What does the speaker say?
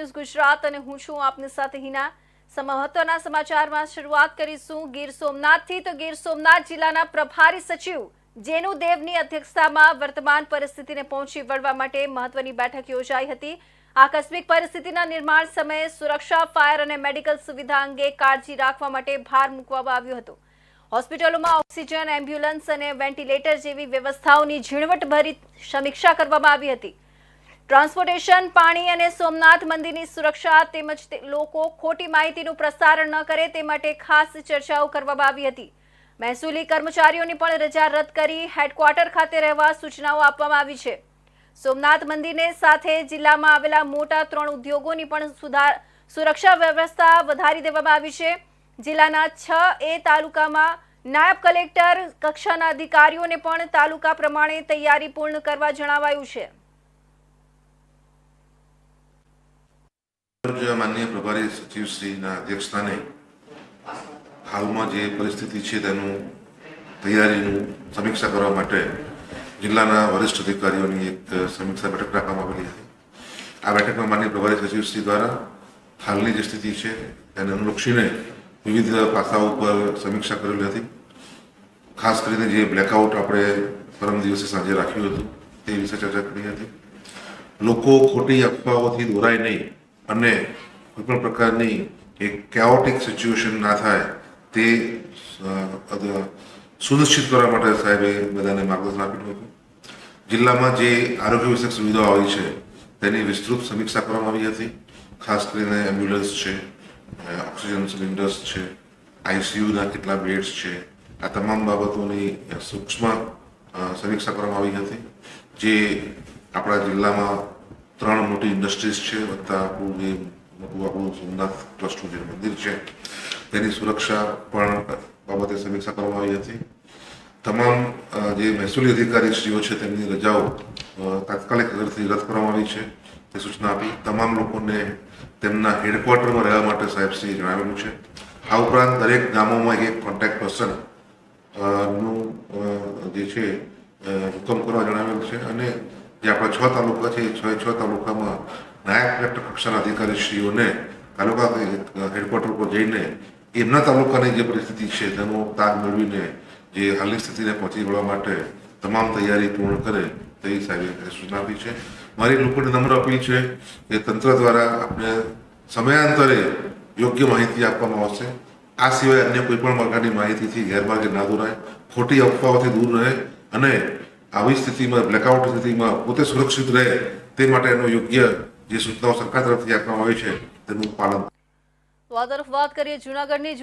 News Gujarat અને હું છું આપની સાથે હિના। મહત્વના સમાચારમાં શરૂઆત કરીશું ગીર સોમનાથથી। તો ગીર સોમનાથ જિલ્લાના પ્રભારી સચિવ જેનુ દેવની અધ્યક્ષતામાં વર્તમાન પરિસ્થિતિને પહોંચી વળવા માટે મહત્વની બેઠક યોજાઈ હતી। આકસ્મિક પરિસ્થિતિના નિર્માણ સમયે સુરક્ષા, ફાયર અને મેડિકલ સુવિધા અંગે કાળજી રાખવા માટે ભાર મૂકવામાં આવ્યો હતો। હોસ્પિટલોમાં ઓક્સિજન, એમ્બ્યુલન્સ અને વેન્ટિલેટર જેવી વ્યવસ્થાઓની ઝીણવટભરી સમીક્ષા કરવામાં આવી હતી। ટ્રાન્સપોર્ટેશન, પાણી અને સોમનાથ મંદિરની સુરક્ષા તેમજ લોકો ખોટી માહિતીનું પ્રસારણ ન કરે તે માટે ખાસ ચર્ચાઓ કરવામાં આવી હતી। મહેસૂલી કર્મચારીઓની પણ રજા રદ કરી હેડક્વાર્ટર ખાતે રહેવા સૂચનાઓ આપવામાં આવી છે। સોમનાથ મંદિરને સાથે જિલ્લામાં આવેલા મોટા 3 ઉદ્યોગોની પણ સુરક્ષા વ્યવસ્થા વધારી દેવામાં આવી છે। જિલ્લાના 6 તાલુકામાં નાયબ કલેક્ટર કક્ષાના અધિકારીઓને પણ તાલુકા પ્રમાણે તૈયારી પૂર્ણ કરવા જણાવાયું છે। માનનીય પ્રભારી સચિવ શ્રીના અધ્યક્ષસ્થાને હાલમાં જે પરિસ્થિતિ છે તેનું તૈયારીનું સમીક્ષા કરવા માટે જિલ્લાના વરિષ્ઠ અધિકારીઓની એક સમીક્ષા બેઠક રાખવામાં આવેલી હતી। આ બેઠકમાં માનનીય પ્રભારી સચિવ શ્રી દ્વારા હાલની જે સ્થિતિ છે તેને અનુલક્ષીને વિવિધ પાસાઓ પર સમીક્ષા કરેલી હતી। ખાસ કરીને જે બ્લેકઆઉટ આપણે પરમ દિવસે સાંજે રાખ્યું હતું તે વિશે ચર્ચા કરી હતી। લોકો ખોટી અફવાઓથી દોરાય નહીં અને કોઈ પણ પ્રકારની એક કેઓટિક સિચ્યુએશન ના થાય તે સુનિશ્ચિત કરવા માટે સાહેબે બધાને માર્ગદર્શન આપ્યું હતું। જિલ્લામાં જે આરોગ્ય વિષયક સુવિધાઓ આવી છે તેની વિસ્તૃત સમીક્ષા કરવામાં આવી હતી। ખાસ કરીને એમ્બ્યુલન્સ છે, ઓક્સિજન સિલિન્ડર્સ છે, આઈસીયુના કેટલા બેડ્સ છે, આ તમામ બાબતોની સૂક્ષ્મ સમીક્ષા કરવામાં આવી હતી। જે આપણા જિલ્લામાં 3 મોટી ઇન્ડસ્ટ્રીઝ છે વત્તા આપણું સોમનાથ ટ્રસ્ટનું જે મંદિર છે તેની સુરક્ષા પણ બાબતે સમીક્ષા કરવામાં આવી હતી। તમામ જે મહેસૂલી અધિકારીશ્રીઓ છે તેમની રજાઓ તાત્કાલિક અસરથી રદ કરવામાં આવી છે તે સૂચના આપી। તમામ લોકોને તેમના હેડક્વાર્ટરમાં રહેવા માટે સાહેબશ્રીએ જણાવેલું છે। આ ઉપરાંત દરેક ગામોમાં એક કોન્ટેક્ટ પર્સન નું જે છે હુકમ કરવા જણાવેલું છે અને જે આપણા 6 તાલુકા છે એ 6 તાલુકામાં નાયબ કલેક્ટર કક્ષાના અધિકારીશ્રીઓને તાલુકા હેડક્વાર્ટર પર જઈને એમના તાલુકાની જે પરિસ્થિતિ છે તેનો તાગ મેળવીને જે હાલની સ્થિતિને પહોંચી વળવા માટે તમામ તૈયારી પૂર્ણ કરે તેવી સાહેબે સૂચના આપી છે। મારી લોકોને નમ્ર અપીલ છે કે તંત્ર દ્વારા આપણે સમયાંતરે યોગ્ય માહિતી આપવામાં આવશે। આ સિવાય અન્ય કોઈ પણ પ્રકારની માહિતીથી ગેરમાર્ગે ના દોરાય, ખોટી અફવાઓથી દૂર રહે અને આવી સ્થિતિમાં બ્લેકઆઉટ સ્થિતિમાં પોતે સુરક્ષિત રહે તે માટેનો યોગ્ય જે સૂચનાઓ સરકાર તરફથી આપવામાં આવી છે તેનું પાલન। તો આ તરફ વાત કરીએ જૂનાગઢની।